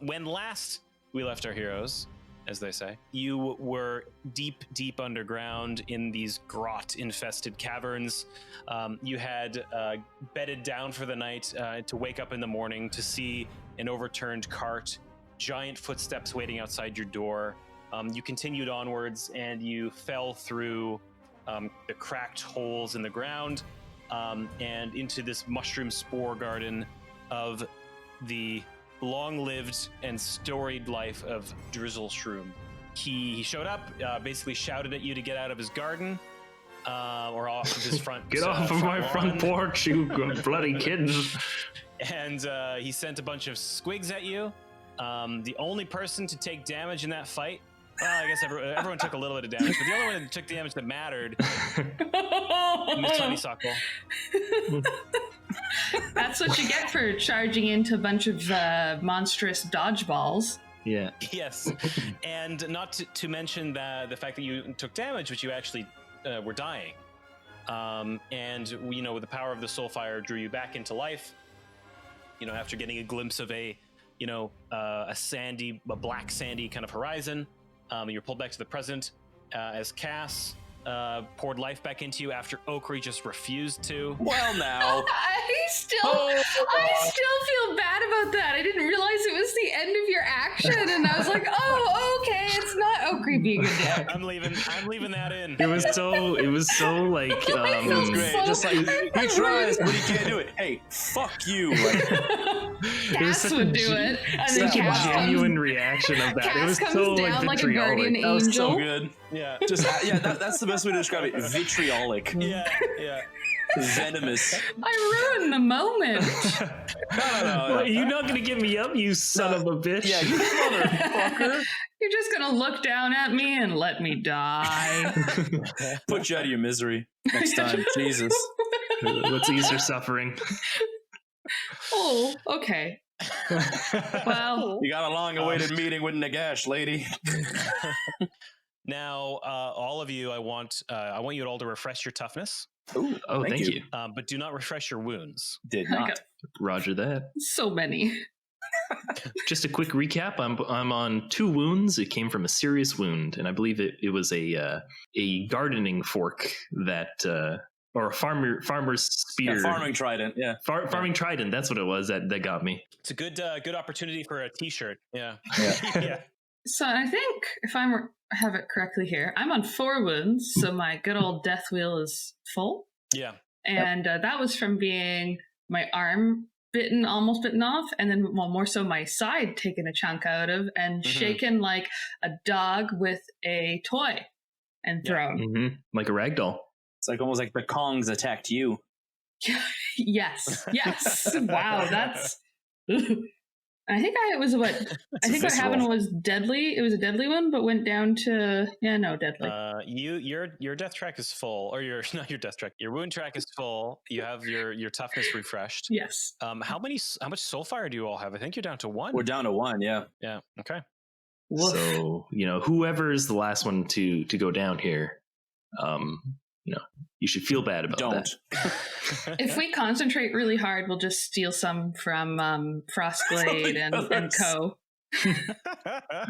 when last we left our heroes, as they say, you were deep underground in these grot-infested caverns. You had bedded down for the night to wake up in the morning to see an overturned cart, giant footsteps waiting outside your door. You continued onwards, and you fell through the cracked holes in the ground and into this mushroom spore garden of the long-lived and storied life of Drizzle Shroom. He showed up, basically shouted at you to get out of his garden, or off of his front. Get off of my front porch, you bloody kids! And he sent a bunch of squigs at you. The only person to take damage in that fight, well, I guess everyone took a little bit of damage, but the only one that took damage that mattered, Miss Honeysuckle. That's what you get for charging into a bunch of monstrous dodgeballs. Yeah. Yes, and not to mention the fact that you took damage, which you actually were dying. And with the power of the Soulfire, drew you back into life. After getting a glimpse of a black sandy kind of horizon, you're pulled back to the present as Cass poured life back into you after Okri just refused to. Well, now. I still feel bad about that. I didn't realize it was the end of your action, and I was like, oh, okay, it's not Okri being a dick. I'm leaving that in. It was so like It was great. So Just like, he tries, but he can't do it. Hey, fuck you. Cass would do it, and then such a Cass genuine reaction of that. Cass It was comes so down like a guardian vitriolic. That was so angel. good. Yeah. Just that's the best way to describe it. Vitriolic. Yeah. Venomous. I ruined the moment. No. Well, you're not gonna give me up, you son of a bitch. Yeah, you motherfucker. You're just gonna look down at me and let me die. Put you out of your misery next time. Jesus. Let's ease your suffering. Oh, okay. Well, You got a long-awaited meeting with Nagash, lady. Now, all of you, I want you all to refresh your toughness. Ooh, Oh, thank you. But do not refresh your wounds. Did I not. got Roger that. so many. Just a quick recap. I'm on 2 wounds. It came from a serious wound, and I believe it was a gardening fork that or a farmer's spear. Yeah, farming trident. Yeah. Farming trident. That's what it was that got me. It's a good opportunity for a T-shirt. Yeah. Yeah. So I think if I have it correctly here, I'm on 4 wounds, so my good old death wheel is full. Yeah. And that was from being my arm almost bitten off, and then more so my side taken a chunk out of and shaken like a dog with a toy and thrown. Mm-hmm. Like a ragdoll. It's like almost like the Kongs attacked you. Yes. Wow, that's. I think what happened was deadly. It was a deadly one, but went down to deadly. Your death track is full, or not your death track. Your wound track is full. You have your toughness refreshed. Yes. How much Soulfire do you all have? I think you're down to 1. We're down to 1. Yeah. Yeah. Okay. So whoever is the last one to go down here, you should feel bad about that. If we concentrate really hard, we'll just steal some from Frostblade and Co.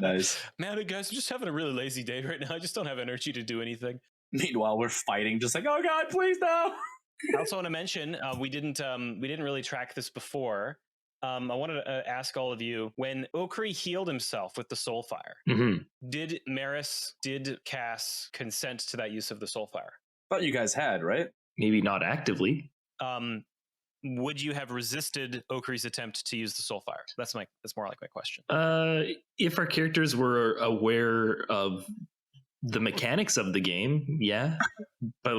Nice. Man, guys, I'm just having a really lazy day right now. I just don't have energy to do anything. Meanwhile, we're fighting, just like, oh god, please no. I also want to mention we didn't really track this before. I wanted to ask all of you, when Okri healed himself with the Soulfire, did Cass consent to that use of the Soulfire? Thought you guys had, right? Maybe not actively. Would you have resisted Okri's attempt to use the Soulfire? That's more like my question. If our characters were aware of the mechanics of the game, yeah. But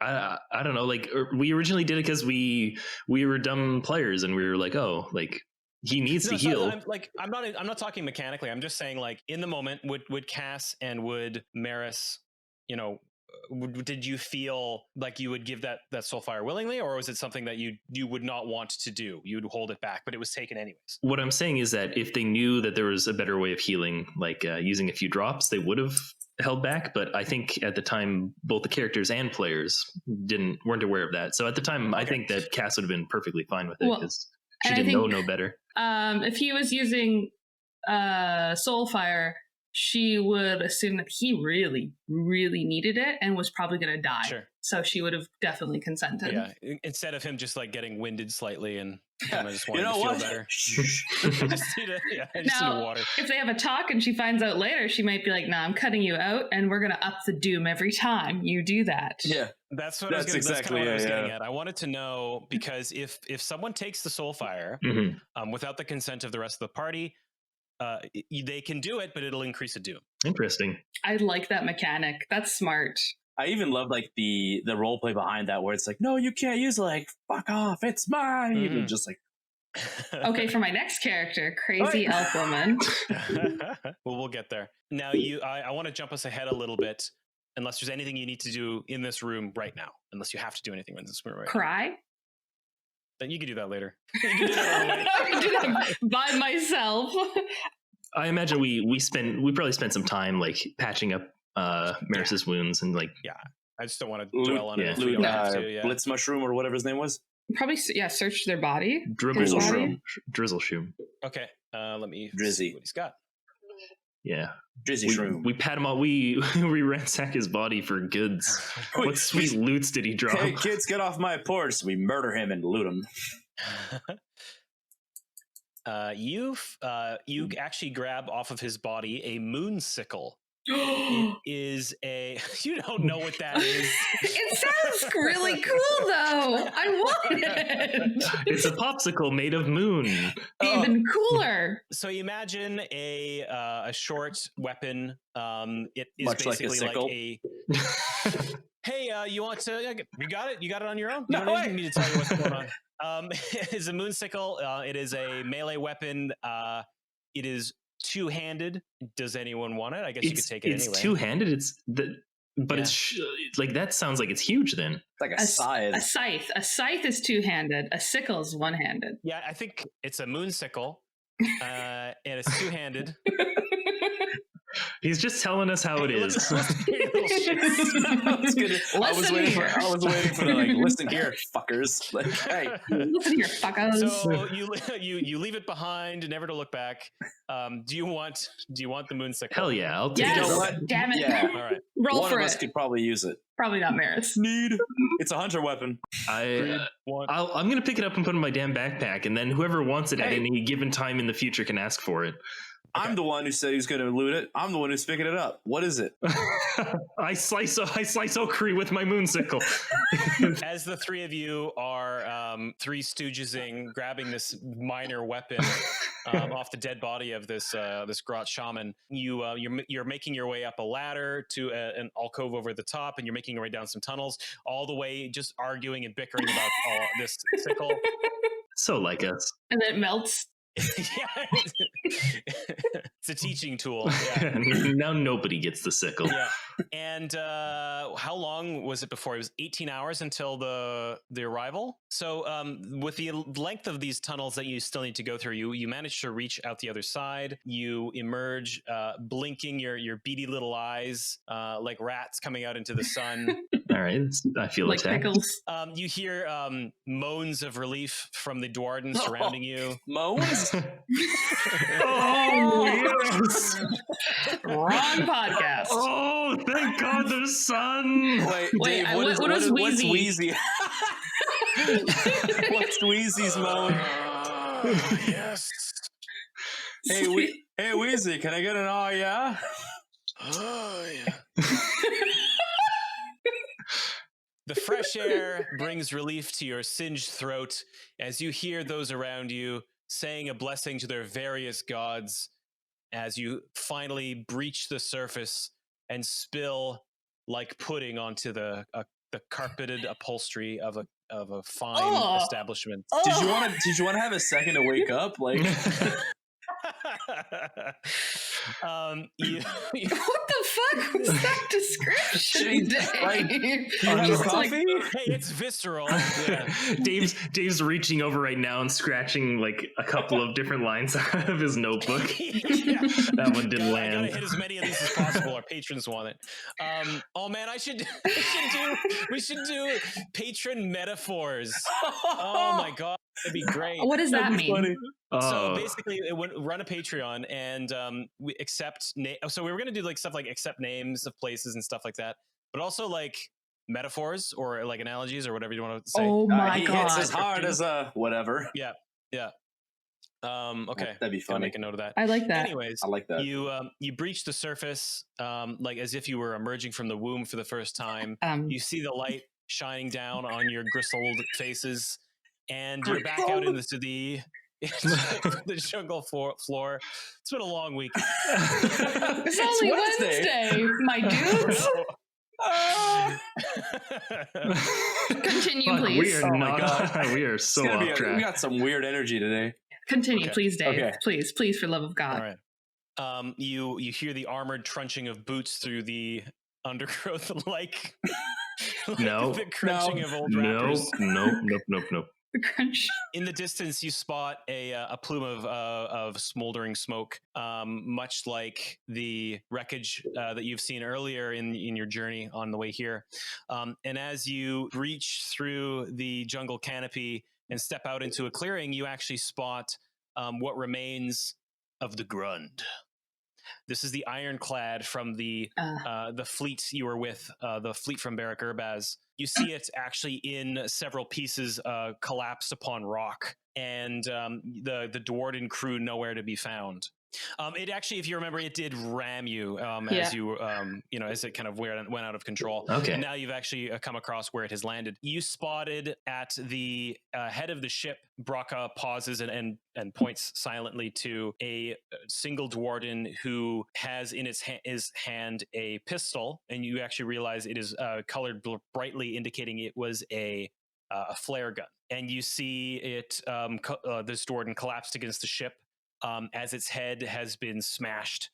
I don't know. We originally did it because we were dumb players, and we were like, oh, he needs to heal. I'm not talking mechanically. I'm just saying, in the moment, would Cass and would Maris, did you feel like you would give that Soulfire willingly, or was it something that you would not want to do? You'd hold it back, but it was taken anyways. What I'm saying is that if they knew that there was a better way of healing, using a few drops, they would have held back. But I think at the time, both the characters and players weren't aware of that. So at the time, I think that Cass would have been perfectly fine with it because she didn't know no better. If he was using Soulfire, she would assume that he really, really needed it and was probably going to die. Sure. So she would have definitely consented. Yeah. Instead of him just like getting winded slightly and kind of just You wanting know to feel what? better. I just need Now, water. if they have a talk and she finds out later, she might be like, "Nah, I'm cutting you out, and we're gonna up the doom every time you do that." Yeah. That's what That's exactly what I was it, getting yeah. at. I wanted to know because if someone takes the Soulfire without the consent of the rest of the party, they can do it, but it'll increase a doom. Interesting. I like that mechanic. That's smart. I even love like the role play behind that, where it's like, no, you can't use it. Like, fuck off, it's mine. And just like, Okay, for my next character, crazy elf woman. Well, we'll get there. Now, I want to jump us ahead a little bit, unless there's anything you need to do in this room right now. Unless you have to do anything in this room right now. Cry. Then you can do that later. You can do that I can do that by myself. I imagine we probably spent some time like patching up Maris's wounds and like I just don't want to dwell on it. If we Loot, don't have to, yeah. Blitz Mushroom or whatever his name was. Probably, search their body. drizzle body? shroom. Okay, let me Drizzy. see what he's got. Yeah. Drizzy Shroom. We pat him all. We ransack his body for goods. What sweet loots did he drop? Hey, kids, get off my porch. We murder him and loot him. You actually grab off of his body a moon sickle. It is a. You don't know what that is. It sounds really cool, though. I want it. It's a popsicle made of moon. Even cooler. So you imagine a short weapon. It is Much like a basically sickle. Hey, you want to? You got it. You got it on your own. No, You don't wait. even need to tell you what's going on. It is a moon sickle. It is a melee weapon. It is two-handed. Does anyone want it? I guess you could take it it's anyway. It's two-handed. It's like that sounds like it's huge. Then It's like a scythe. A scythe. A scythe is two-handed. A sickle is one-handed. Yeah, I think it's a moon sickle, and it's two-handed. he's just telling us how it is. I was waiting for the like. Listen here, fuckers. Like, hey, Listen here, fuckos. So you leave it behind, never to look back. Do you want the moon sickle? Hell yeah, I'll take Yes. it. You know what? Damn it. Yeah. All right. Roll one for of us it. could probably use it. Probably not Maris. It's a hunter weapon. I'm gonna pick it up and put it in my damn backpack, and then whoever wants it at any given time in the future can ask for it. I'm the one who said he was going to loot it. I'm the one who's picking it up. What is it? I slice Okri with my moonsicle. As the three of you are three stoogesing, grabbing this minor weapon off the dead body of this grot shaman, you're making your way up a ladder to an alcove over the top, and you're making your way down some tunnels, all the way just arguing and bickering about this sickle. So like us. And then it melts. Yeah, it's a teaching tool. Yeah. Now nobody gets the sickle. Yeah. And how long was it before? It was 18 hours until the arrival. So with the length of these tunnels that you still need to go through, you manage to reach out the other side. You emerge, blinking your beady little eyes like rats coming out into the sun. All right, I feel Like attacked. pickles. You hear moans of relief from the Dwarden surrounding you. Moans? Oh yes! Wrong podcast. Oh, thank God, the sun. Wait, Dave, what was what's Wheezy? Wheezy? What's Wheezy's moan? Yes. Hey, Wheezy, can I get an oh yeah? Oh, yeah. The fresh air brings relief to your singed throat as you hear those around you saying a blessing to their various gods as you finally breach the surface and spill like pudding onto the carpeted upholstery of a fine establishment. Did you want to have a second to wake up? Like, What the fuck was that description, Dave? Just like, Hey, it's visceral. Yeah. Dave's reaching over right now and scratching like a couple of different lines out of his notebook. Yeah. That one didn't I land. gotta hit as many of these as possible. Our patrons want it. Oh man, we should do patron metaphors. Oh my god, that'd be great. what does that mean? Funny. So basically, it would run a Patreon and we accept. So we were gonna do like stuff like accept names of places and stuff like that, but also like metaphors or like analogies or whatever you want to say. Oh my He god! hits as hard as whatever. Yeah. Okay. That'd be Gonna funny. make a note of that. I like that. Anyways, I like that. you breach the surface, like as if you were emerging from the womb for the first time. You see the light shining down on your gristled faces, and you're back out into the jungle floor. It's been a long week. It's only Wednesday, my dudes. Continue, Fuck, please. we are Oh my God. we are so It's gonna off be track. we got some weird energy today. Continue, Okay. please, Dave. Okay. Please, for love of God. All right. You hear the armored trunching of boots through the undergrowth, like No. the crunching of old No, rappers. nope. The crunch. In the distance, you spot a plume of smoldering smoke, much like the wreckage that you've seen earlier in your journey on the way here. And as you reach through the jungle canopy and step out into a clearing, you actually spot what remains of the Grund. This is the ironclad from the fleet you were with, the fleet from Barak Urbaz. You see it actually in several pieces, collapsed upon rock, and the Dwarden crew nowhere to be found. It actually, if you remember, it did ram you as you, as it kind of went out of control. Okay. And now you've actually come across where it has landed. You spotted at the head of the ship. Braca pauses and points silently to a single Dwarden who has in his hand a pistol, and you actually realize it is colored brightly, indicating it was a flare gun. And you see it, this Dwarden collapsed against the ship. As its head has been smashed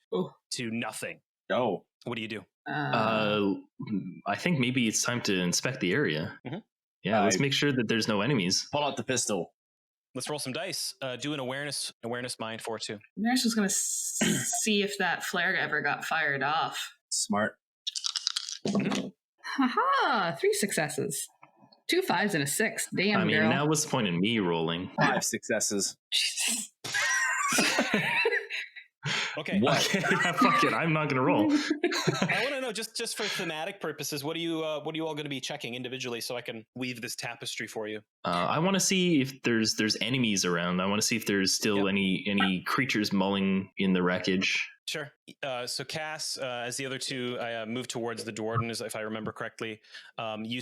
to nothing. Oh. What do you do? I think maybe it's time to inspect the area. Mm-hmm. Yeah, let's make sure that there's no enemies. Pull out the pistol. Let's roll some dice. Do an awareness mind for 2. I'm actually just going to see if that flare ever got fired off. Smart. Haha, 3 successes. 2 5s and a 6. Damn, I mean, girl. now what's the point in me rolling? 5 successes. Jesus. Okay. What? Fuck it, I'm not gonna roll. I want to know, just for thematic purposes, what are you all going to be checking individually, so I can weave this tapestry for you? I want to see if there's enemies around. I want to see if there's still any creatures mulling in the wreckage. Sure. So Cass, as the other two move towards the Dwarden, if I remember correctly, you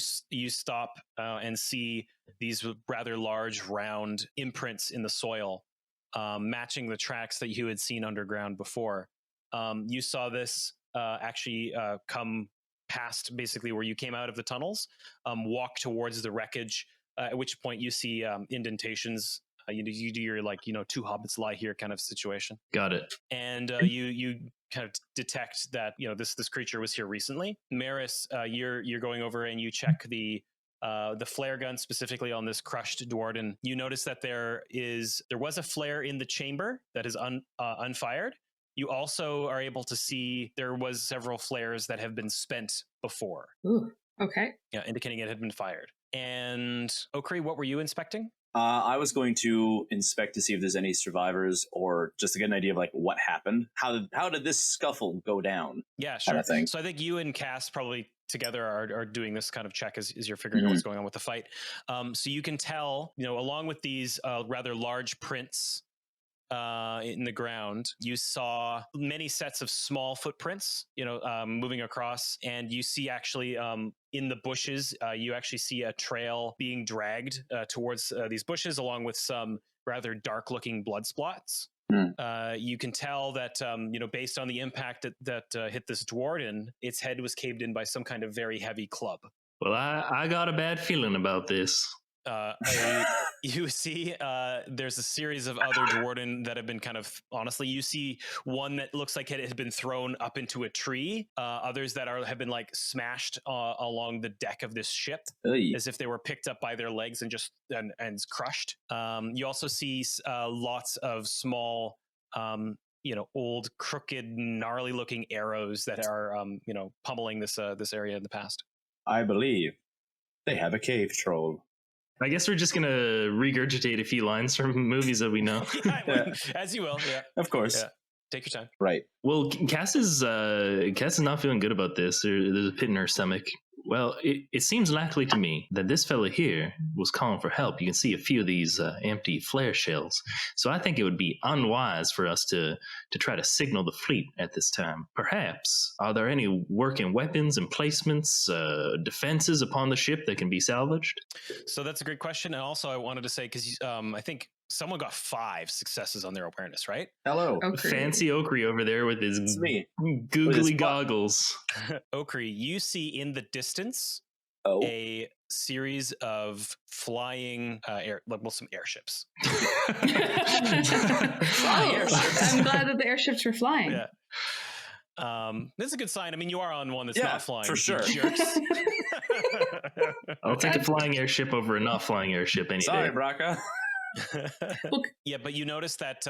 stop and see these rather large, round imprints in the soil, matching the tracks that you had seen underground before. You saw this actually come past basically where you came out of the tunnels, walk towards the wreckage, at which point you see indentations. You do your 2 hobbits lie here kind of situation. Got it. And you kind of detect that this creature was here recently. Maris, you're going over and you check the flare gun specifically on this crushed Dwarden. You notice that there was a flare in the chamber that is unfired. You also are able to see there was several flares that have been spent before. Ooh, okay. Yeah, indicating it had been fired. And Okri, what were you inspecting? I was going to inspect to see if there's any survivors, or just to get an idea of what happened. How did this scuffle go down? Yeah, sure. Kind of thing. So I think you and Cass probably together are doing this kind of check as you're figuring out what's going on with the fight. So you can tell, along with these rather large prints in the ground, you saw many sets of small footprints, moving across, and you see actually in the bushes, you actually see a trail being dragged towards these bushes, along with some rather dark-looking blood spots. You can tell that, based on the impact that hit this Dwarden, its head was caved in by some kind of very heavy club. Well, I got a bad feeling about this. You see there's a series of other Dwarden that have been kind of, honestly, you see one that looks like it has been thrown up into a tree, others that have been like smashed along the deck of this ship, as if they were picked up by their legs and just and crushed. You also see lots of small old, crooked, gnarly looking arrows that are pummeling this area in the past. I believe they have a cave troll. I guess we're just gonna regurgitate a few lines from movies that we know. As you will, yeah. Of course. Yeah. Take your time. Right. Well, Cass is not feeling good about this. There's a pit in her stomach. Well, it seems likely to me that this fella here was calling for help. You can see a few of these empty flare shells. So I think it would be unwise for us to try to signal the fleet at this time. Perhaps, are there any working weapons, emplacements, defenses upon the ship that can be salvaged? So that's a great question. And also I wanted to say, because I think someone got 5 successes on their awareness, right? Hello. Okri. Fancy Okri over there with his googly his goggles. Okri, you see in the distance a series of flying some airships. I'm glad that the airships were flying. Yeah. This is a good sign. I mean, you are on one that's not flying. For sure. Jerks. I'll take a flying airship over a not flying airship any Sorry, day. Braca. Yeah, but you notice that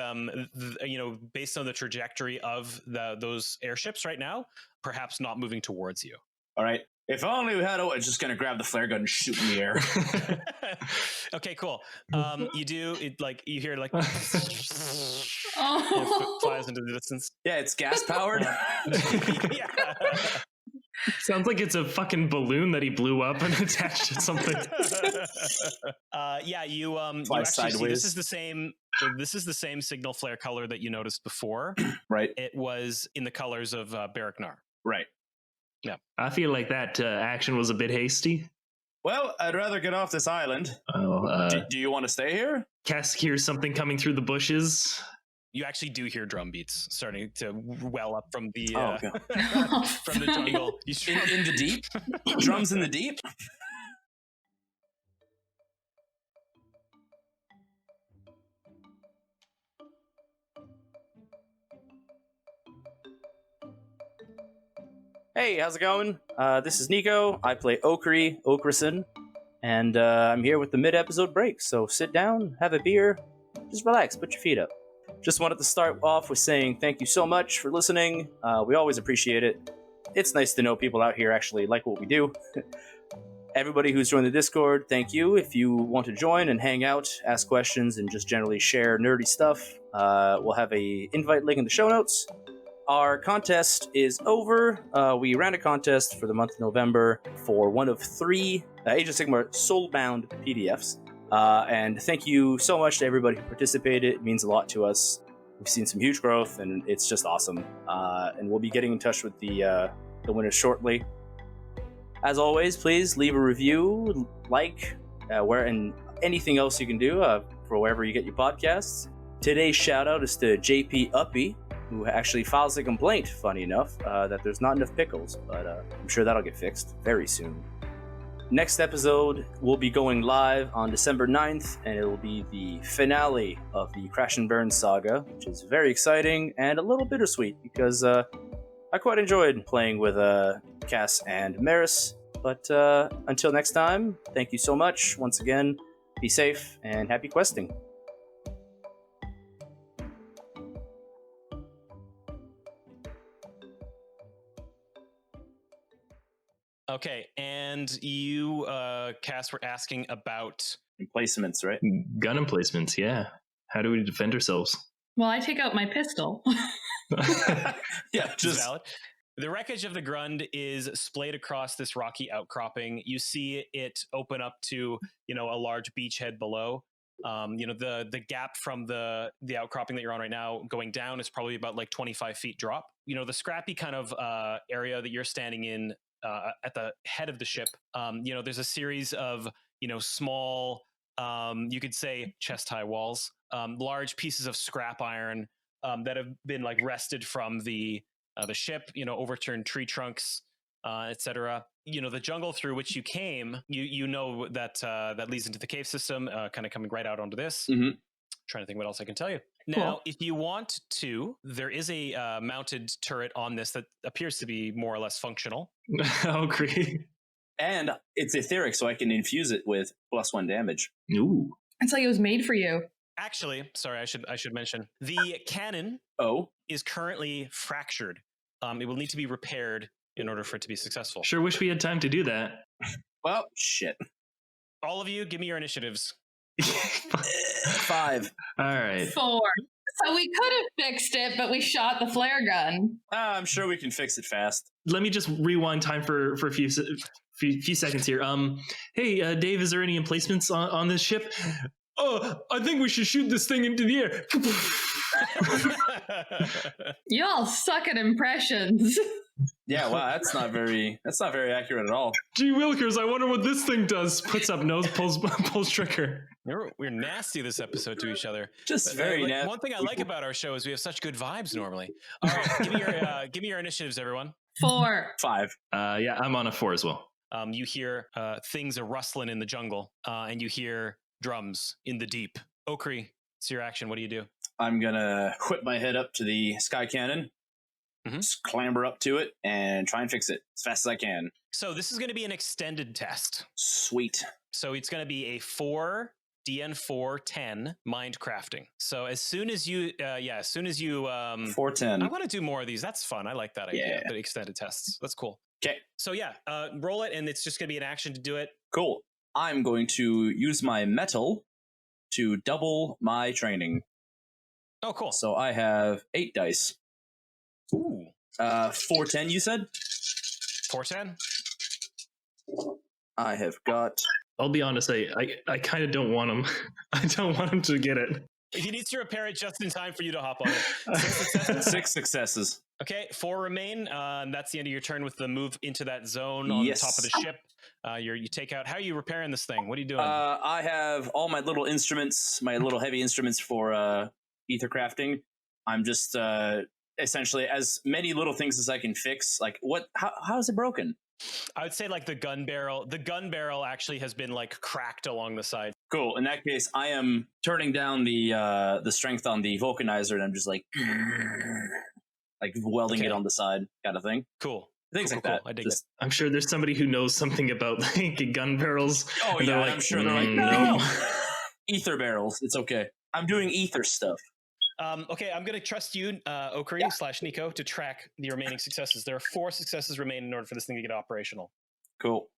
based on the trajectory of those airships right now, perhaps not moving towards you. All right. If only we had it's just going to grab the flare gun and shoot in the air. Okay, cool. You do it, like you hear like Oh. flies into the distance. Yeah, it's gas powered. Yeah. Sounds like it's a fucking balloon that he blew up and attached to something. You Fly actually see sideways. this is the same signal flare color that you noticed before. Right. It was in the colors of Baraknar. Right. Yeah. I feel like that action was a bit hasty. Well, I'd rather get off this island. Do you want to stay here? Cass hears something coming through the bushes. You actually do hear drum beats starting to well up from the Okay. from the jungle. In the deep? Drums in the deep? Hey, how's it going? This is Nico. I play Okrison, and I'm here with the mid-episode break, so sit down, have a beer, just relax, put your feet up. Just wanted to start off with saying thank you so much for listening. We always appreciate it. It's nice to know people out here actually like what we do. Everybody who's joined the Discord, thank you. If you want to join and hang out, ask questions, and just generally share nerdy stuff, we'll have a invite link in the show notes. Our contest is over. We ran a contest for the month of November for one of 3 Age of Sigmar Soulbound PDFs. And thank you so much to everybody who participated. It means a lot to us. We've seen some huge growth, and it's just awesome. And we'll be getting in touch with the winners shortly. As always, please leave a review, and anything else you can do for wherever you get your podcasts. Today's shout out is to JP Uppy, who actually files a complaint, funny enough, that there's not enough pickles, but I'm sure that'll get fixed very soon. Next episode will be going live on December 9th, and it will be the finale of the Crash and Burn saga, which is very exciting and a little bittersweet, because I quite enjoyed playing with Cass and Maris. But until next time, thank you so much. Once again, be safe and happy questing. Okay, and you, Cass, were asking about Emplacements, right? Gun emplacements, yeah. How do we defend ourselves? Well, I take out my pistol. Yeah, just valid. The wreckage of the Grund is splayed across this rocky outcropping. You see it open up to, a large beachhead below. The gap from the outcropping that you're on right now going down is probably about like 25 feet drop. The scrappy kind of area that you're standing in at the head of the ship, there's a series of, small, you could say chest-high walls, large pieces of scrap iron that have been like wrested from the ship, overturned tree trunks, etc. You know, the jungle through which you came, you know that that leads into the cave system, kind of coming right out onto this. Mhm. Trying to think what else I can tell you. Cool. Now, if you want to, there is a mounted turret on this that appears to be more or less functional. Oh, great. And it's etheric, so I can infuse it with +1 damage. Ooh. It's like it was made for you. Actually, sorry, I should mention the cannon Oh, is currently fractured. It will need to be repaired in order for it to be successful. Sure wish we had time to do that. well, shit. All of you, give me your initiatives. 5. All right. 4. So we could have fixed it, but we shot the flare gun. I'm sure we can fix it fast. Let me just rewind time for a few seconds here. Hey, Dave, is there any emplacements on this ship? Oh, I think we should shoot this thing into the air. You all suck at impressions. Yeah, wow, that's not very accurate at all. Gee Wilkers, I wonder what this thing does. Puts up nose, pulls trigger. We're nasty this episode to each other. Just very nasty. One thing I like about our show is we have such good vibes normally. All right, give me your initiatives, everyone. 4. 5. Yeah, I'm on a 4 as well. You hear things are rustling in the jungle, and you hear drums in the deep. Okri, it's your action. What do you do? I'm gonna whip my head up to the sky cannon, just clamber up to it, and try and fix it as fast as I can. So this is going to be an extended test. Sweet. So it's going to be a 4 DN4 10 mind crafting. So as soon as you 410. I want to do more of these. That's fun. I like that idea. Yeah. The extended tests. That's cool. Okay. So yeah, roll it, and it's just going to be an action to do it. Cool. I'm going to use my metal to double my training. Oh, cool. So I have 8 dice. Ooh. 410, you said? 410. I have got... I'll be honest, I kind of don't want him. I don't want him to get it. He needs to repair it just in time for you to hop on it. 6 successes. 6 successes. Okay, 4 remain. And that's the end of your turn with the move into that zone on the top of the ship. You take out. How are you repairing this thing? What are you doing? I have all my little instruments, my little heavy instruments for ether crafting. I'm just essentially as many little things as I can fix. Like what? How is it broken? I would say like the gun barrel. The gun barrel actually has been like cracked along the side. Cool. In that case, I am turning down the strength on the vulcanizer, and I'm just like welding it on the side, kind of thing. Cool. Things like that. I dig it. I'm sure there's somebody who knows something about like gun barrels. Oh and yeah, like, I'm sure they're like no. Ether barrels. It's okay. I'm doing ether stuff. Okay, I'm going to trust you, Okri / Nico, to track the remaining successes. There are 4 successes remaining in order for this thing to get operational. Cool.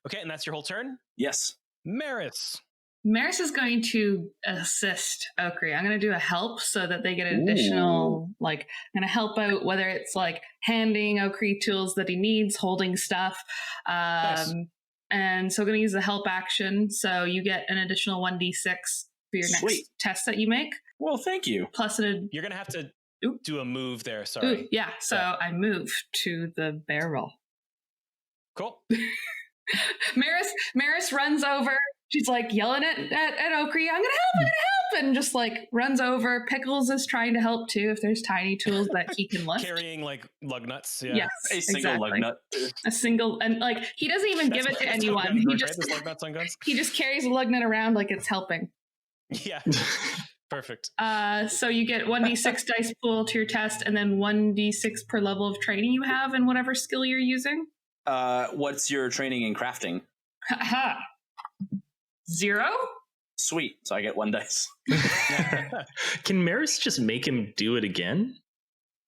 Okay, and that's your whole turn? Yes. Maris. Maris is going to assist Okri. I'm going to do a help so that they get an additional, I'm going to help out, whether it's like handing Okri tools that he needs, holding stuff. Nice. And so I'm going to use the help action. So you get an additional 1d6 for your next test that you make. Well, thank you. Plus You're going to have to do a move there. Sorry. yeah. So I move to the barrel. Cool. Maris runs over. She's like yelling at Okri, I'm gonna help, and just like runs over. Pickles is trying to help too if there's tiny tools that he can lift. Carrying like lug nuts. Yeah. Yes, A single lug nut. A single, and like he doesn't even give it to anyone. He just lug nuts on guns. He just carries a lug nut around like it's helping. Yeah. Perfect. So you get 1d6 dice pool to your test, and then 1d6 per level of training you have in whatever skill you're using. What's your training in crafting? 0. Sweet. So I get 1 dice. Can Maris just make him do it again?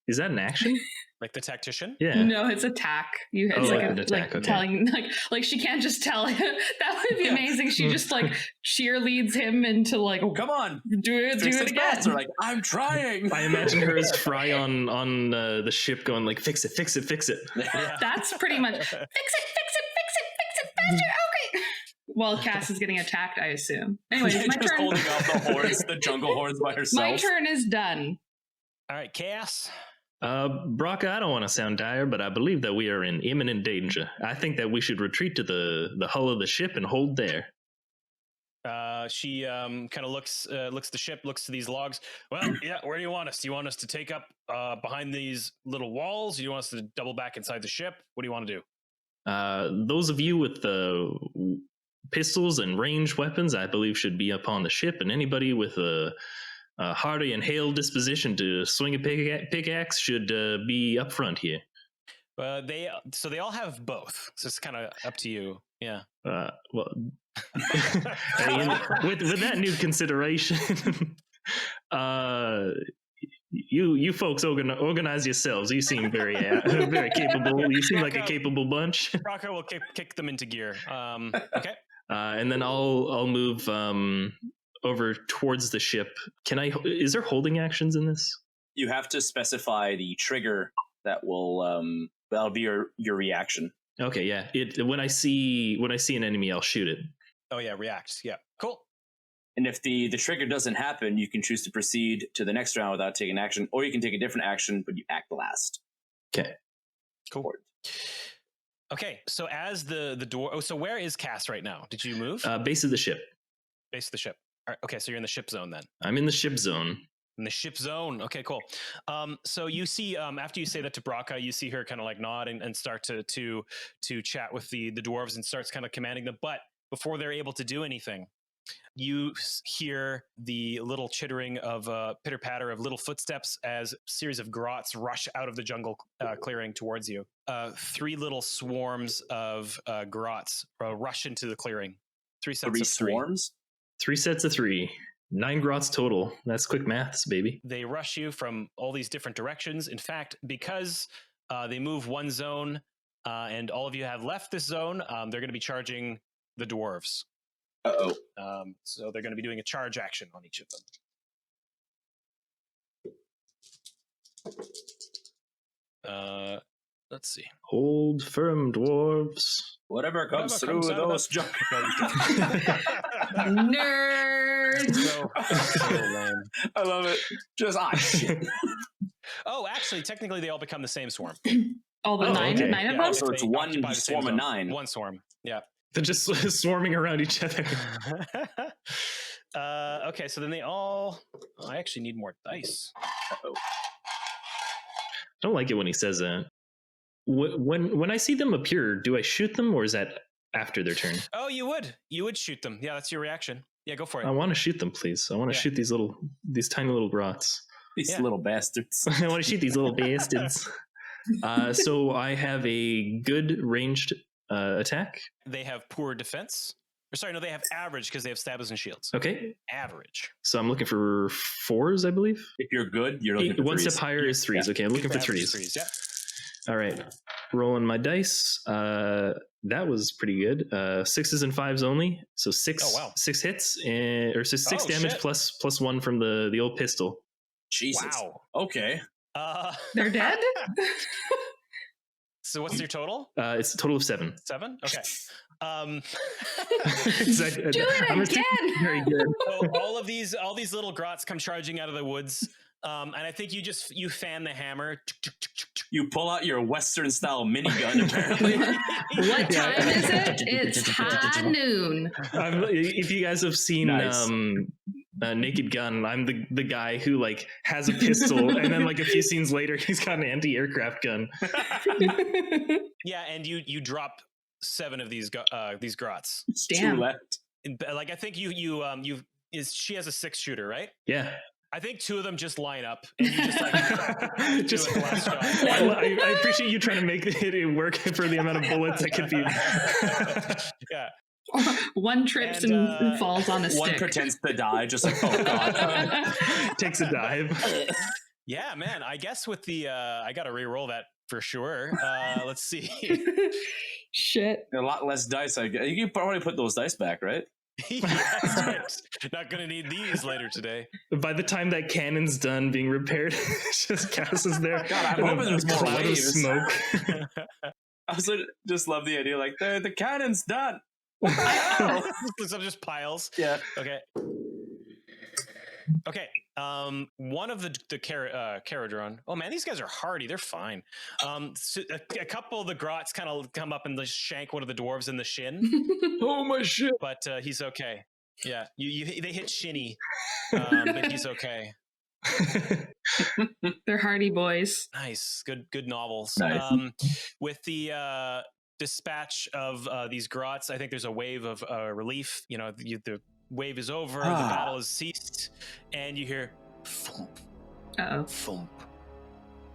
Is that an action? Like the tactician? Yeah. No, it's attack. It's an attack. Okay. Telling like she can't just tell him. That would be amazing. She just like cheerleads him into like, oh, come on, do it again. Faster. Like I'm trying. I imagine her as Fry on the ship, going like, fix it. Yeah. That's pretty much fix it faster. Okay. Well, Cass is getting attacked, I assume. Anyways, my just turn. holding off the jungle hordes by herself. My turn is done. All right, Chaos. Brock, I don't want to sound dire, but I believe that we are in imminent danger. I think that we should retreat to the hull of the ship and hold there. She kind of looks the ship, looks to these logs. Well, yeah. Where do you want us? Do you want us to take up behind these little walls? Do you want us to double back inside the ship? What do you want to do? Those of you with the pistols and ranged weapons, I believe, should be up on the ship, and anybody with a hardy and hale disposition to swing a pickaxe should be up front here. They all have both, so it's kind of up to you. Yeah. Well, with that new consideration, you folks organize yourselves. You seem very very capable. You seem like a capable bunch. Rocco will kick them into gear. Okay. And then I'll move over towards the ship. Is there holding actions in this? You have to specify the trigger that will that'll be your reaction. Okay, yeah. When I see an enemy, I'll shoot it. Oh yeah, react. Yeah, cool. And if the trigger doesn't happen, you can choose to proceed to the next round without taking action, or you can take a different action, but you act last. Okay, cool. Okay, so as the door. Oh, so where is Cass right now? Did you move? Base of the ship. Base of the ship. All right, okay, so you're in the ship zone then. I'm in the ship zone. In the ship zone. Okay, cool. So you see, after you say that to Braca, you see her kind of like nod and start to chat with the dwarves and starts kind of commanding them. But before they're able to do anything, you hear the little chittering of pitter patter of little footsteps as a series of grots rush out of the jungle clearing towards you. 3 little swarms of grots rush into the clearing. 3 sets of 3. Swarms? 3 sets of 3. 9 grots total. That's quick maths, baby. They rush you from all these different directions. In fact, because they move one zone and all of you have left this zone, they're going to be charging the dwarves. Uh-oh. So they're going to be doing a charge action on each of them. Let's see. Hold firm, dwarves. Whatever comes through those junk. Nerds. So lame. I love it. Just shit. Oh, actually, technically, they all become the same swarm. All the nine okay. of them? So it's one swarm of 9. One swarm. Yeah. They're just swarming around each other. Okay, so then they all. Oh, I actually need more dice. Uh-oh. I don't like it when he says that. When I see them appear, do I shoot them, or is that after their turn? Oh, you would shoot them. Yeah, that's your reaction. Yeah, go for it. I want to shoot them, please. I want to shoot these tiny little grots. These little bastards. I want to shoot these little bastards. So I have a good ranged attack. They have poor defense. Or sorry, no, they have average because they have stabbers and shields. Okay. Average. So I'm looking for 4s, I believe. If you're good, you're looking for 3s. One step higher is 3s. Yeah. Okay, I'm looking for 3s. Yeah. All right. Rolling my dice. That was pretty good. 6s and 5s only. So 6 hits or 6 damage plus 1 from the old pistol. Jesus. Wow. Okay. They're dead? So what's your total? It's a total of 7. 7? Okay. Exactly. Do it again. Very good. So all these little grots come charging out of the woods. And I think you fan the hammer. You pull out your Western style minigun, apparently. What time is it? It's high noon. If you guys have seen Naked Gun, I'm the guy who like has a pistol, and then like a few scenes later, he's got an anti-aircraft gun. Yeah, and you drop 7 of these grots. Damn. 2 left. Like I think she has a 6-shooter, right? Yeah. I think 2 of them just line up, and you just like just do the last shot. I appreciate you trying to make it work for the amount of bullets that could be. Yeah. One trips and falls on a stick. One pretends to die, just like, oh god. Takes a dive. Yeah, man. I guess with the I got to re-roll that for sure. Let's see. Shit. A lot less dice. You can probably put those dice back, right? Yeah, that's right. Not gonna need these later today. By the time that cannon's done being repaired, it's just Cass is there. God, I'm hoping there's more cloud of smoke. I also just love the idea, like the cannon's done. So just piles. Yeah. Okay. One of the Kharadron. Oh man, these guys are hardy. They're fine. So a couple of the grots kind of come up and just shank one of the dwarves in the shin. Oh my shit! But he's okay. Yeah, they hit Shinny, but he's okay. They're hardy boys. Nice, good novels. Nice. With the dispatch of these grots, I think there's a wave of relief. You know, the wave is over, the battle has ceased, and you hear thump, thump.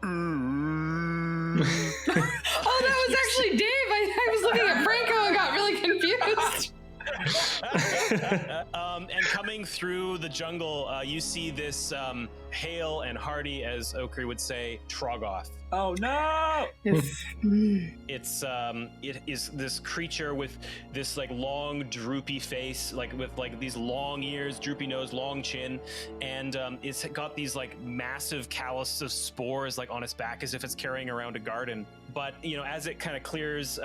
Oh, that was actually Dave. I was looking at Franco and got really confused. And coming through the jungle, you see this hale and hardy, as Okri would say, Troggoth. Oh no! It is this creature with this like long droopy face, like with like these long ears, droopy nose, long chin, and it's got these like massive callus of spores like on its back as if it's carrying around a garden. But you know, as it kind of clears,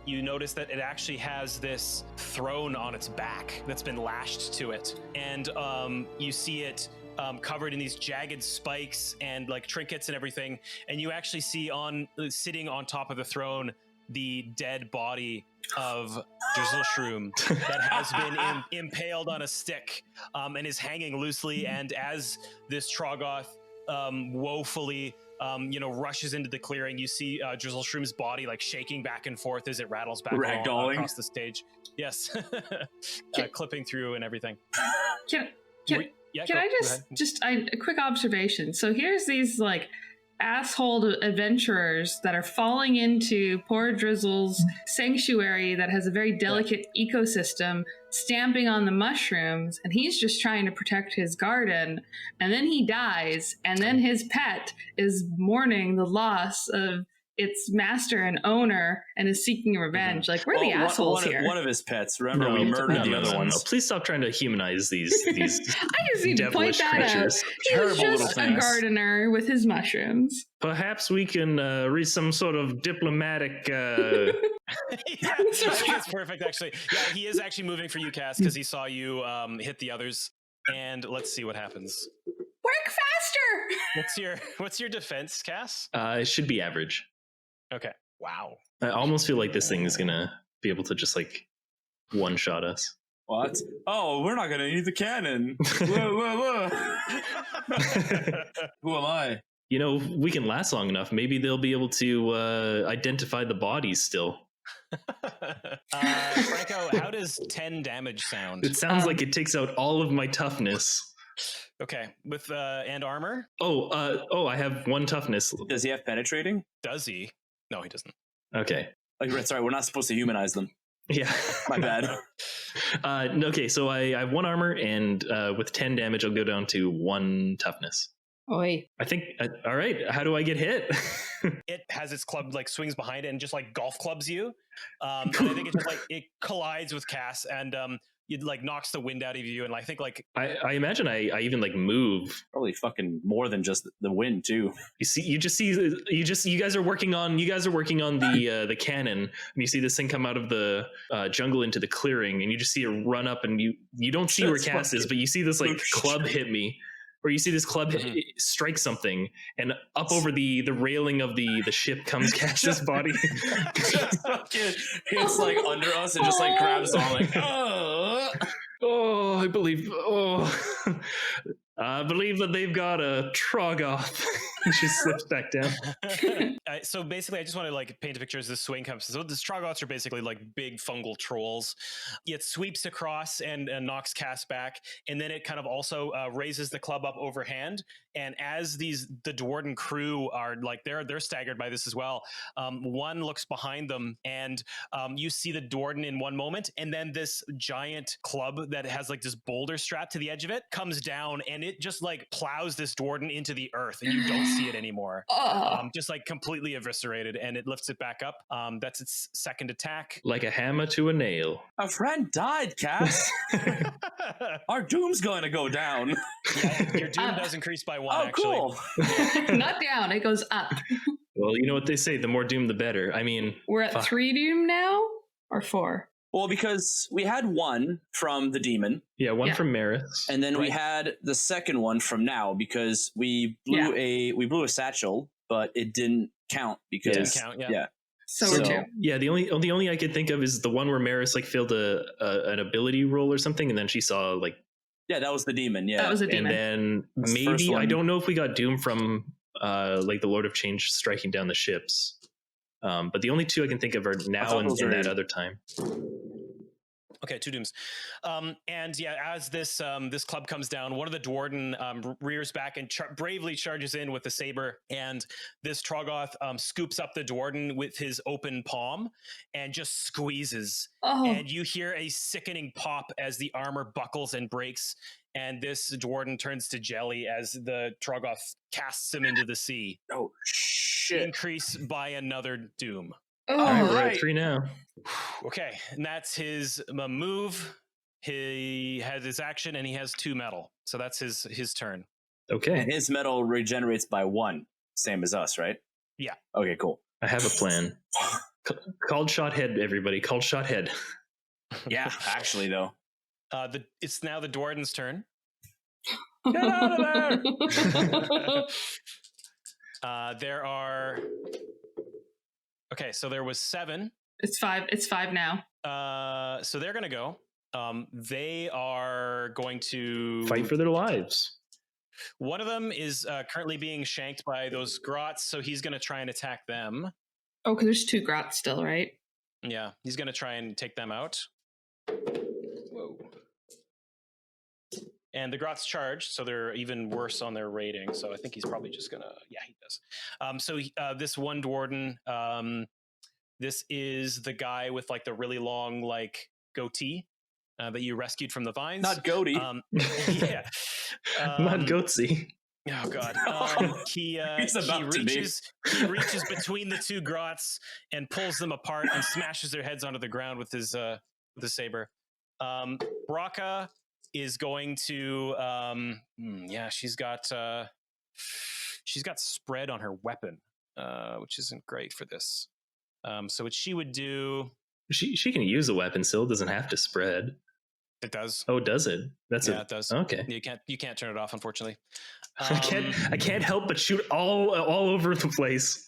you notice that it actually has this throne on its back that's been lashed to it, and you see it covered in these jagged spikes and like trinkets and everything, and you actually see sitting on top of the throne the dead body of Drizzleshroom that has been impaled on a stick and is hanging loosely. And as this Troggoth woefully rushes into the clearing, you see Drizzleshroom's body like shaking back and forth as it rattles back across the stage. Yes. Clipping through and everything. Can I just a quick observation? So here's these like asshole adventurers that are falling into poor Drizzle's sanctuary that has a very delicate ecosystem, stamping on the mushrooms, and he's just trying to protect his garden, and then he dies, and then his pet is mourning the loss of its master and owner and is seeking revenge. Like, we're the assholes here. One of his pets. Remember, we murdered the other ones. Please stop trying to humanize these I just need to point that creatures. out. He's just a gardener with his mushrooms. Perhaps we can reach some sort of diplomatic... Yeah, that's perfect, actually. Yeah, he is actually moving for you, Cass, because he saw you hit the others. And let's see what happens. Work faster! What's your defense, Cass? It should be average. Okay. Wow. I almost feel like this thing is gonna be able to just like one-shot us. What? Oh, we're not gonna need the cannon. Whoa. Who am I? You know, we can last long enough. Maybe they'll be able to identify the bodies still. Franco, how does 10 damage sound? It sounds like it takes out all of my toughness. Okay, with and armor? I have 1 toughness. Does he have penetrating? Does he? No, he doesn't. Okay. Like, sorry, we're not supposed to humanize them. Yeah. My bad. Okay, so I have 1 armor, and with 10 damage, I'll go down to 1 toughness. Oi. I think, all right, how do I get hit? It has its club, like, swings behind it and just, like, golf clubs you. And I think it just, like, it collides with Cass, and it, like, knocks the wind out of you, and I think, like... I imagine I even, like, move. Probably fucking more than just the wind, too. You guys are working on the cannon, and you see this thing come out of the jungle into the clearing, and you just see it run up, and you don't see where Cass is, but you see this, like, club hit me. Or you see this club strike something, and up over the railing of the ship comes Cass's body. It's like under us and just like grabs on, like, I believe that they've got a Troggoth. She slips back down. So basically, I just want to like paint a picture as this swing comes. So the Troggoths are basically like big fungal trolls. It sweeps across and knocks Cass back, and then it kind of also raises the club up overhand. And as the Dwarden crew are like they're staggered by this as well. One looks behind them, and you see the Dwarden in one moment, and then this giant club that has like this boulder strapped to the edge of it comes down, and it just like plows this Dwarden into the earth, and you don't see it anymore. Just like completely eviscerated, and it lifts it back up. That's its second attack. Like a hammer to a nail. A friend died, Cass. Our doom's going to go down. Yeah, your doom does increase by 1, actually. Cool. Not down, it goes up. Well, you know what they say, the more doom, the better. I mean... We're at 3 doom now? Or 4? Well, because we had 1 from the demon. Yeah, 1 from Maris. And then we had the second one from now, because we blew a satchel, but it didn't count because... Yeah. So we're two. Yeah, the only I could think of is the one where Maris like failed an ability roll or something, and then she saw like that was the demon. Yeah, That was a demon. and then That's the first maybe I one. don't know if we got Doom from like the Lord of Change striking down the ships. But the only two I can think of are now thought and those in were- that other time. Okay, 2 dooms. And yeah, as this this club comes down, one of the Dwarden rears back and bravely charges in with the saber, and this Troggoth scoops up the Dwarden with his open palm and just squeezes. Oh, And you hear a sickening pop as the armor buckles and breaks, and this Dwarden turns to jelly as the Troggoth casts him into the sea. Oh shit! Increase by another doom. All right, we're Right. at 3 now. Okay, and that's his move. He has his action, and he has 2 metal. So that's his turn. Okay, And his metal regenerates by 1, same as us, right? Yeah. Okay, cool. I have a plan. Called shot head, everybody. Called shot head. Yeah, actually though. It's now the Dwarden's turn. Get out of there! There are. Okay, so there was 7. it's 5. It's 5 now. So they're gonna go. They are going to Fight for their lives. One of them is currently being shanked by those grots, so he's gonna try and attack them. Oh, because there's 2 grots still, right? Yeah, he's gonna try and take them out. Whoa. And the grots charge, so they're even worse on their rating. So I think he's probably just gonna. Yeah, he does. This one Dwarden. This is the guy with like the really long like goatee that you rescued from the vines. Not goatee. Yeah. Not goatsy. Oh god. He's about to be. He reaches between the 2 grots and pulls them apart and smashes their heads onto the ground with his saber. Braca is going to she's got spread on her weapon, which isn't great for this. So what she would do, She can use a weapon still. It doesn't have to spread. it does. Oh, does it? It does. Okay. You can't turn it off, unfortunately. I can't help but shoot all over the place.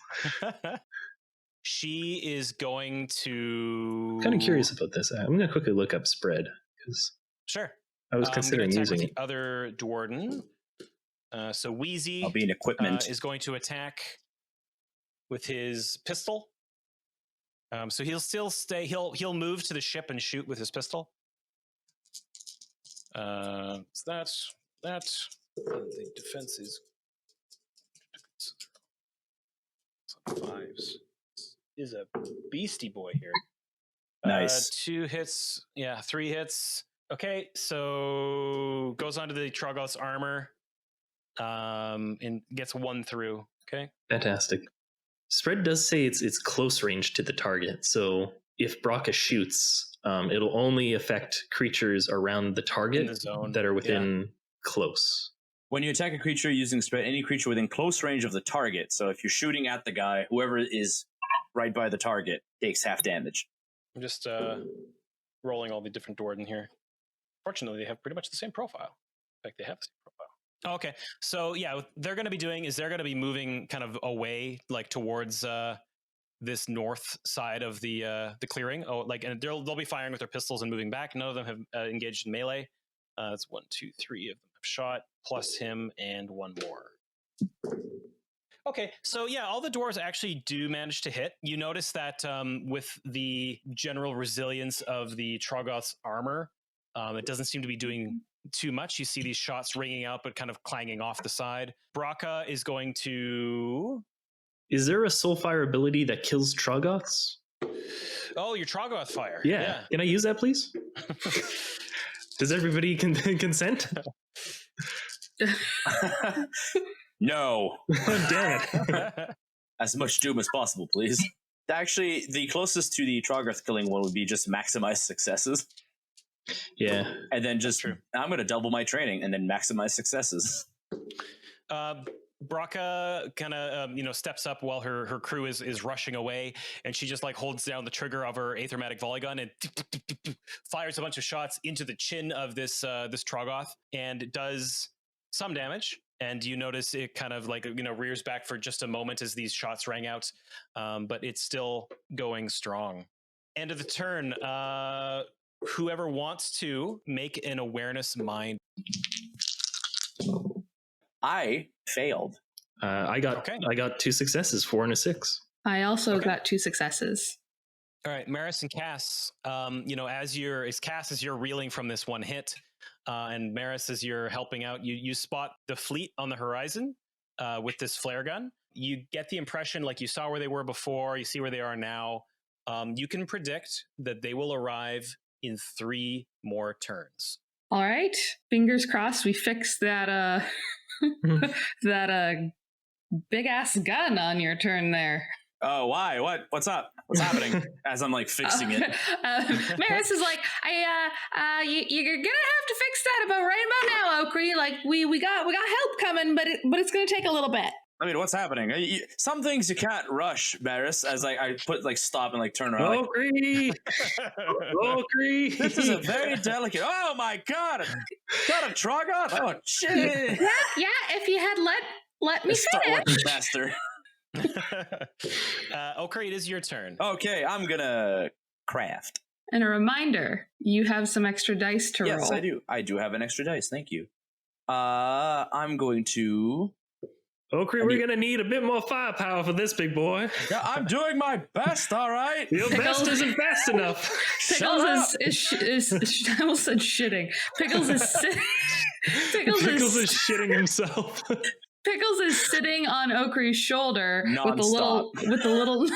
She is going to. Kind of curious about this. I'm going to quickly look up spread because Sure. I was I'm considering gonna attack using with it. the other Dwarden. So Wheezy I'll be an equipment. is going to attack with his pistol. So he'll still stay. He'll move to the ship and shoot with his pistol. So that's that. The defense is 5s. Is a beastie boy here. Nice. 2 hits. Yeah, 3 hits. Okay, so goes onto the Troggoth's armor, and gets 1 through. Okay. Fantastic. Spread does say it's close range to the target, so if Braca shoots, it'll only affect creatures around the target In the zone. that are within close. When you attack a creature using spread, any creature within close range of the target. So if you're shooting at the guy, whoever is right by the target takes half damage. I'm just rolling all the different Dwarden here. Fortunately, they have pretty much the same profile. In fact, they have the same profile. Okay, so yeah, what they're going to be doing is they're going to be moving kind of away, like towards this north side of the clearing. Oh, like, and they'll be firing with their pistols and moving back. None of them have engaged in melee. That's 1, 2, 3 of them have shot, plus him and 1 more. Okay, so yeah, all the dwarves actually do manage to hit. You notice that with the general resilience of the Troggoth's armor, it doesn't seem to be doing too much. You see these shots ringing out, but kind of clanging off the side. Braca is going to... Is there a Soulfire ability that kills Troggoths? Oh, your Troggoth fire. Yeah. Can I use that, please? Does everybody consent? No. Damn it. As much doom as possible, please. Actually, the closest to the Troggoth killing one would be just maximize successes. Yeah. And then just, I'm going to double my training and then maximize successes. Braca kind of steps up while her crew is rushing away, and she just like holds down the trigger of her aethermatic volley gun and fires a bunch of shots into the chin of this Troggoth, and it does some damage. and you notice it kind of like, rears back for just a moment as these shots rang out, but it's still going strong. End of the turn. Whoever wants to make an awareness mind. I failed. I got 2 successes, 4 and a 6. I also got 2 successes. All right, Maris and Cass, as you're reeling from this one hit, and Maris, as you're helping out, you spot the fleet on the horizon with this flare gun. You get the impression, like you saw where they were before, you see where they are now. You can predict that they will arrive in 3 more turns. All right, fingers crossed we fix that that big ass gun on your turn there. Oh, why? What's up? What's happening? As I'm like fixing it. Maris is like, you're gonna have to fix that right about now, Okri. Like we got help coming, but it's gonna take a little bit. I mean, what's happening? Some things you can't rush, Maris. As I put like stop and like turn around. Okri, Okri. This is a very delicate. Oh my god! Got a Trogon? Oh shit! Yeah. If you had let me Start finish. working faster. Okri, it is your turn. Okay, I'm gonna craft. And a reminder, you have some extra dice to roll. Yes, I do. I do have an extra dice. Thank you. I'm going to. Okri, we're gonna need a bit more firepower for this big boy. Yeah, I'm doing my best. All right. Your best isn't fast enough. Pickles is I almost said shitting. Pickles is sitting. Pickles is shitting himself. Pickles is sitting on Okri's shoulder Non-stop. with the little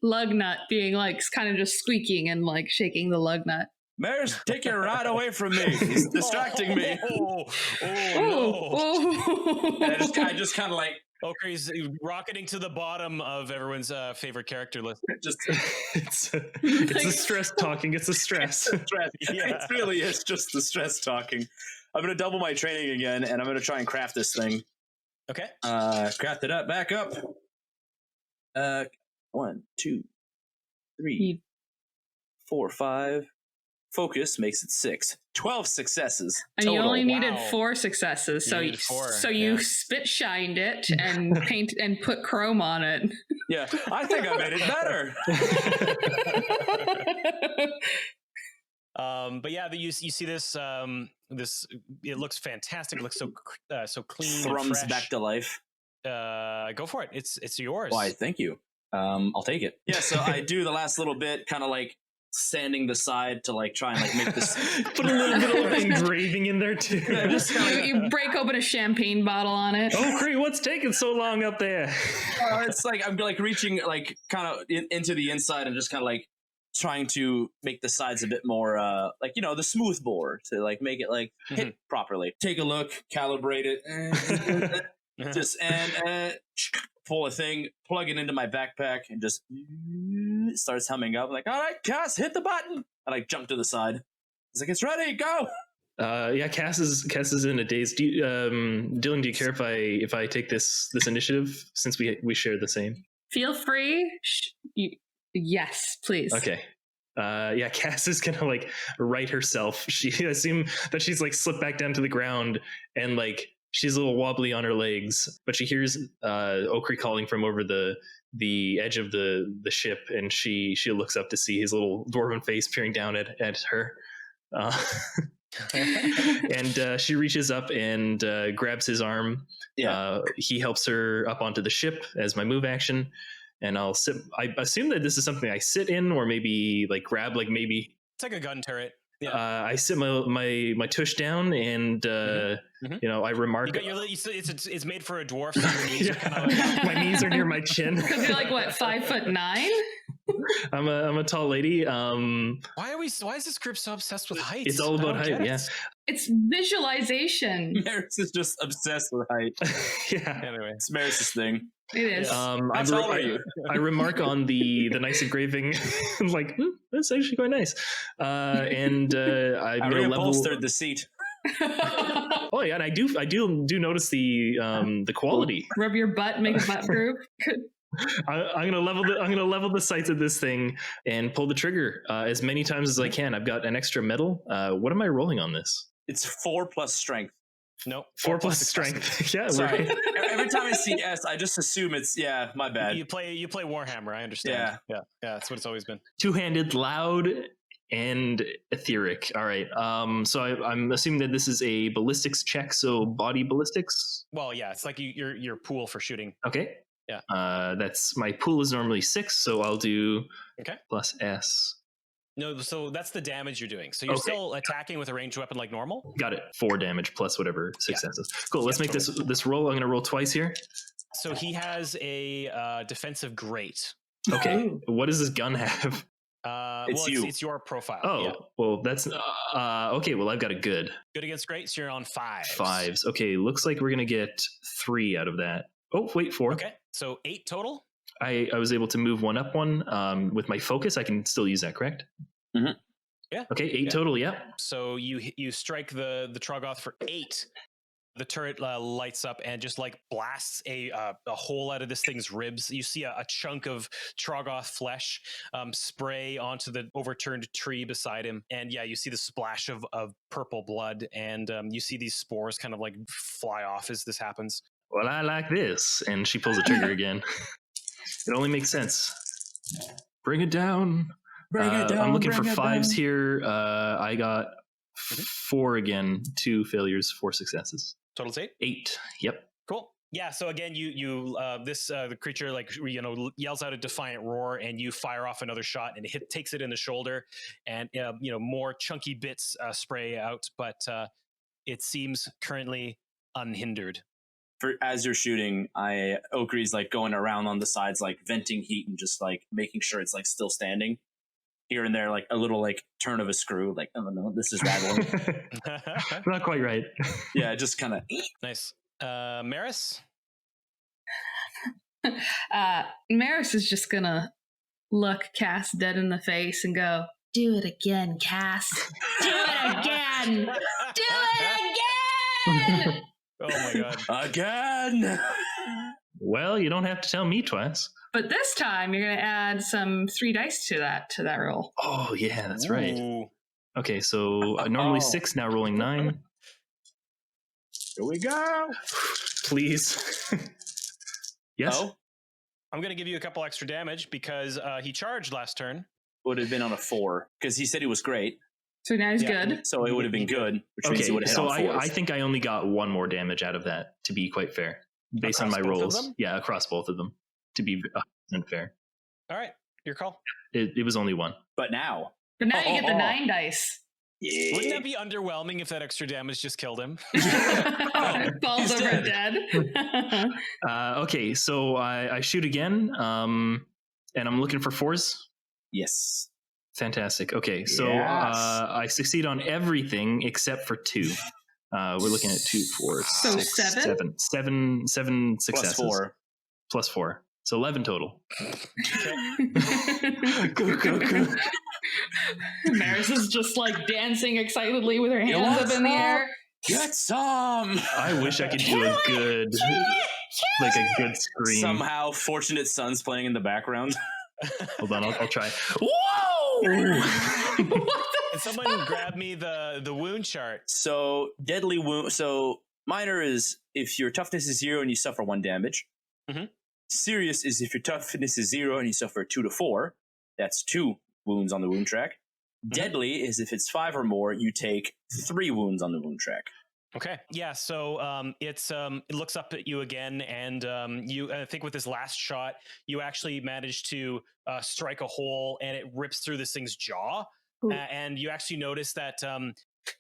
lug nut being like kind of just squeaking and like shaking the lug nut. Maris, take it right away from me. He's distracting me. No. And I just kind of like. Okri's rocketing to the bottom of everyone's favorite character list. Just it's the stress talking. It's the stress. Yeah. It really is just the stress talking. I'm going to double my training again, and I'm going to try and craft this thing. Okay. Craft it up, back up. 1, 2, 3, 4, 5. Focus makes it 6. 12 successes. And total. you only needed 4 successes, You needed 4, you spit shined it and paint and put chrome on it. Yeah, I think I made it better. But yeah, you see this. This it looks fantastic. It looks so clean. Thrums and fresh. back to life. Go for it. It's yours. Why? Thank you. I'll take it. Yeah. So I do the last little bit, kind of like sanding the side to like try and like make this. Put a little bit of engraving in there too. Yeah, just you break open a champagne bottle on it. Okri, what's taking so long up there? It's like I'm like reaching like kind of into the inside and just kind of like trying to make the sides a bit more like the smooth bore to like make it like hit properly. Take a look, calibrate it, just and pull a thing, plug it into my backpack, and just starts humming up. I'm like, all right, Cass, hit the button, and I jump to the side. It's like, it's ready, go. Yeah, Cass is in a daze. Dylan, do you care if I take this initiative since we share the same? Feel free. Yes, please. Okay. Yeah, Cass is gonna like right herself. I assume that she's like slipped back down to the ground and like she's a little wobbly on her legs, but she hears Okri calling from over the edge of the ship, and she looks up to see his little dwarven face peering down at her. And she reaches up and grabs his arm. Yeah. He helps her up onto the ship as my move action. And I'll sit. I assume that this is something I sit in, or maybe like grab, like maybe it's like a gun turret. Yeah. I sit my tush down, and I remark. It's made for a dwarf. So your knees are kind of like... My knees are near my chin. Because you're like what, 5'9"? I'm a tall lady. Why is this group so obsessed with height? It's all about height. Yeah. It's visualization. Maris is just obsessed with height. Yeah. Anyway, it's Maris's thing. It is. How tall are you? I remark on the nice engraving. I'm like, that's actually quite nice. And I reupholstered the seat. Oh yeah, and I do notice the quality. Rub your butt, make a butt group. I'm gonna level the sights of this thing and pull the trigger as many times as I can. I've got an extra medal. What am I rolling on this? It's 4 plus strength. Nope. 4 plus strength. Yeah, Sorry. Every time I see S, I just assume it's my bad. You play Warhammer. I understand. Yeah. That's what it's always been. Two-handed, loud, and etheric. All right. So I'm assuming that this is a ballistics check. So body ballistics. Well, yeah. It's like your pool for shooting. Okay. Yeah. That's my pool is normally 6, so I'll do plus S. No, so that's the damage you're doing. So you're still attacking with a ranged weapon like normal. Got it. 4 damage plus whatever successes. Cool. Let's make this roll. I'm going to roll twice here. So he has a defensive grate. Okay. What does this gun have? It's your profile. Oh, well, that's okay. Well, I've got a good against great. So you're on 5s. 5s. Okay. Looks like we're going to get 3 out of that. Oh, wait, 4. Okay. So 8 total. I was able to move one up one with my focus. I can still use that, correct? Mm-hmm. Yeah. Okay, 8 total. Yeah. So you strike the Troggoth for 8. The turret lights up and just like blasts a hole out of this thing's ribs. You see a chunk of Troggoth flesh spray onto the overturned tree beside him, and you see the splash of purple blood, and you see these spores kind of like fly off as this happens. Well, I like this, and she pulls the trigger again. It only makes sense. Bring it down. I'm looking for 5s here. I got 4 again, 2 failures, 4 successes. Total's 8? 8. Yep. Cool. Yeah. So again, the creature yells out a defiant roar, and you fire off another shot, and it takes it in the shoulder, and more chunky bits spray out, but it seems currently unhindered. As you're shooting, Okri's like going around on the sides, like venting heat and just like making sure it's like still standing. Here and there, like a little like turn of a screw, like, oh no, this is rattling. Not quite right. Yeah, just kind of nice. Maris? Maris is just gonna look Cass dead in the face and go, "Do it again, Cass. Do it again. Do it again." Oh my god. Again! Well, you don't have to tell me twice. But this time you're going to add some 3 dice to that roll. Oh, yeah, that's right. Ooh. Okay, so normally 6, now rolling 9. Here we go. Please. Yes? Oh? I'm going to give you a couple extra damage because he charged last turn. Would have been on a 4 because he said he was great. So now he's good. So it would have been good, which means he would have hit so on 4s. I think I only got 1 more damage out of that, to be quite fair. Based on my rolls. Yeah, across both of them, to be 100% fair. All right, your call. It was only 1. But now you get the 9 dice. Yeah. Wouldn't that be underwhelming if that extra damage just killed him? Falls over dead. Okay, so I shoot again, and I'm looking for 4s. Yes. Fantastic. Okay, so Yes. I succeed on everything except for 2. We're looking at 2, 4, So 6, 7 successes. Plus 4. So 11 total. Maris is just like dancing excitedly with her hands up in the air. Get some! I wish I could do a good, like a good scream. Somehow, Fortunate Son's playing in the background. Hold on, I'll try. Whoa! Can someone grab me the wound chart? So deadly wound. So minor is if your toughness is 0 and you suffer 1 damage. Mm-hmm. Serious is if your toughness is 0 and you suffer 2 to 4. That's 2 wounds on the wound track. Mm-hmm. Deadly is if it's 5 or more, you take 3 wounds on the wound track. Okay. Yeah. So it looks up at you again, and I think with this last shot, you actually managed to strike a hole, and it rips through this thing's jaw. And you actually notice that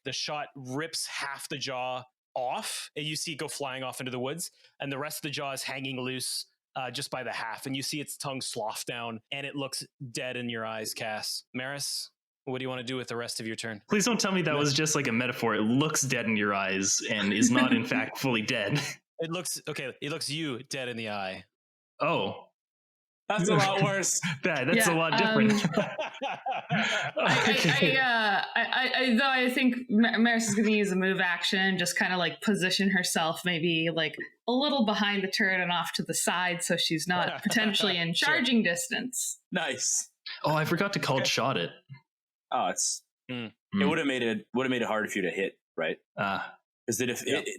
the shot rips half the jaw off, and you see it go flying off into the woods, and the rest of the jaw is hanging loose just by the half, and you see its tongue slough down, and it looks dead in your eyes, Cass. Maris, what do you want to do with the rest of your turn? Please don't tell me that was just like a metaphor. It looks dead in your eyes and is not in fact fully dead. It looks you dead in the eye. Oh. That's a lot worse. That's a lot different. I think Maris is going to use a move action, just kind of like position herself maybe like a little behind the turret and off to the side so she's not potentially in charging distance. Nice. Oh, I forgot to cold shot it. Oh, it's it would have made it harder for you to hit, right? Because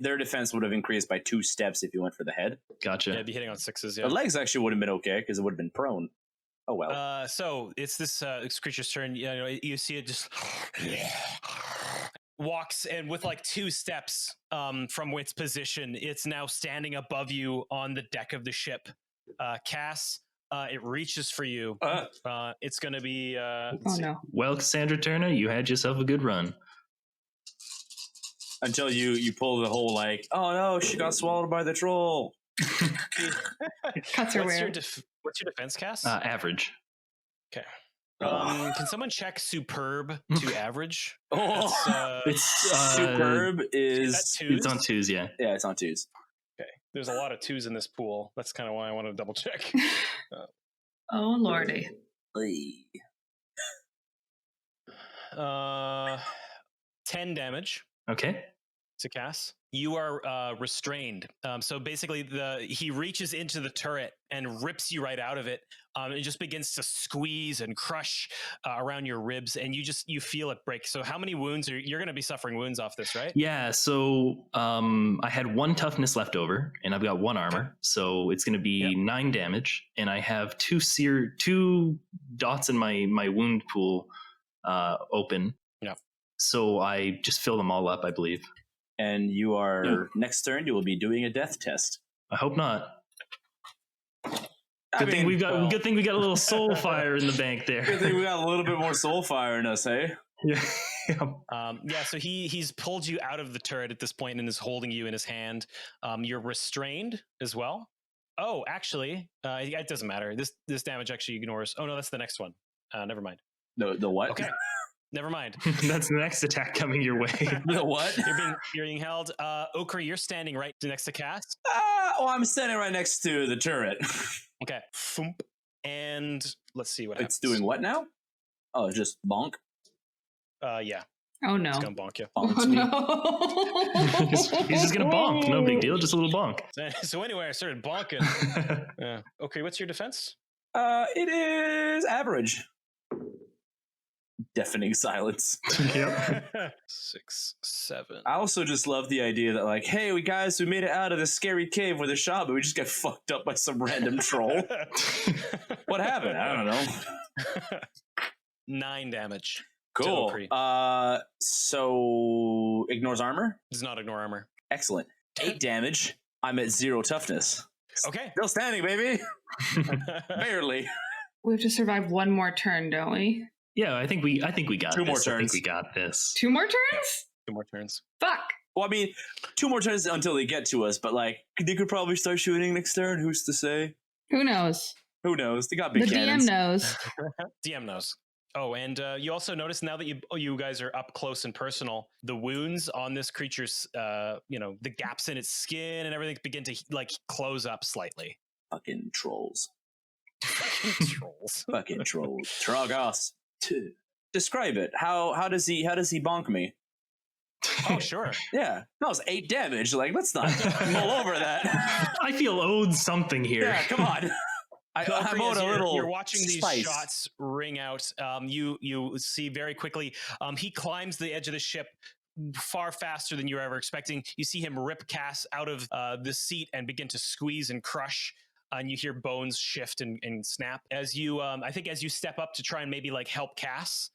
their defense would have increased by 2 steps if you went for the head. Gotcha. Yeah, it'd be hitting on 6s. Yeah. The legs actually would have been okay because it would have been prone. Oh well. So it's this creature's turn. You see it just walks, and with like 2 steps from its position, it's now standing above you on the deck of the ship. Cass, it reaches for you. It's going to be. Oh no! Well, Cassandra Turner, you had yourself a good run. Until you pull the whole like, oh no, she got swallowed by the troll. Cuts her What's way. what's your defense, Cass? Average. Okay. Can someone check superb to average? It's superb is it's on 2s, yeah. Yeah, it's on 2s. Okay. There's a lot of 2s in this pool. That's kind of why I want to double check. Oh lordy! 10 damage. Okay. To Cass. You are restrained. So basically, he reaches into the turret and rips you right out of it. It just begins to squeeze and crush around your ribs, and you feel it break. So how many wounds you're going to be suffering wounds off this, right? Yeah. So I had 1 toughness left over, and I've got 1 armor, so it's going to be 9 damage, and I have 2 dots in my wound pool open. Yeah. So I just fill them all up, I believe. And you are next turn. You will be doing a death test. I hope not. Good thing we got a little soul fire in the bank there. Good thing we got a little bit more soul fire in us, hey? Yeah. So he's pulled you out of the turret at this point and is holding you in his hand. You're restrained as well. Oh, actually, it doesn't matter. This damage actually ignores. Oh no, that's the next one. Never mind. The what? Okay. Never mind. That's the next attack coming your way. The what? You're being held. Okri, you're standing right next to Cass. I'm standing right next to the turret. Okay. Thump. And let's see what happens. It's doing what now? Oh, just bonk? Yeah. Oh no. It's gonna bonk you. Oh no. He's just gonna bonk. No big deal. Just a little bonk. So anyway, I started bonking. Yeah. Okay, what's your defense? It is average. Deafening silence. Yep. 6, 7. I also just love the idea that like, hey, we made it out of this scary cave with a shot, but we just got fucked up by some random troll. What happened? I don't know. 9 damage. Cool. So ignores armor? Does not ignore armor. Excellent. 8 damage. I'm at 0 toughness. Okay. Still standing, baby. Barely. We have to survive 1 more turn, don't we? Yeah, I think we got 2 this. more turns. I think we got this. 2 more turns? 2 more turns. Fuck. Well, I mean, 2 more turns until they get to us, but like, they could probably start shooting next turn. Who's to say? Who knows? Who knows? They got big cannons. DM knows. DM knows. Oh, and you also notice now that you guys are up close and personal, the wounds on this creature's, the gaps in its skin and everything begin to like close up slightly. Fucking trolls. Trolls. Fucking trolls. Trogos. Describe it. How does he bonk me? Oh, sure. Yeah. That was 8 damage. Like, let's not mull over that. I feel owed something here. Yeah, come on. I'm owed a little. You're watching these spice. shots ring out. You see very quickly. He climbs the edge of the ship far faster than you were ever expecting. You see him rip Cass out of the seat and begin to squeeze and crush. And you hear bones shift and snap as you. I think as you step up to try and maybe like help Cass.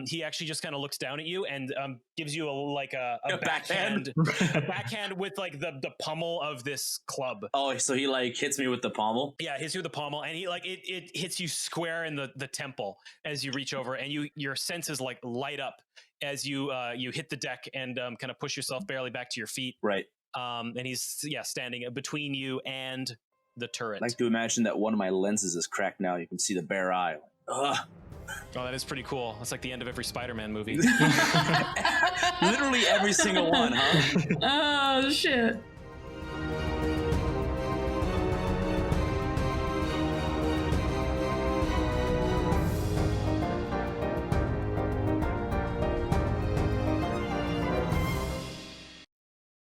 He actually just kind of looks down at you and gives you a backhand, a backhand with like the pommel of this club. Oh, so he like hits me with the pommel? Yeah, hits you with the pommel, and he like it hits you square in the temple as you reach over, and your senses like light up as you hit the deck and kind of push yourself barely back to your feet. Right. And he's standing between you and the turret. I like to imagine that one of my lenses is cracked now. You can see the bare eye. Ugh. Oh, that is pretty cool. It's like the end of every Spider-Man movie. Literally every single one, huh? Oh, shit.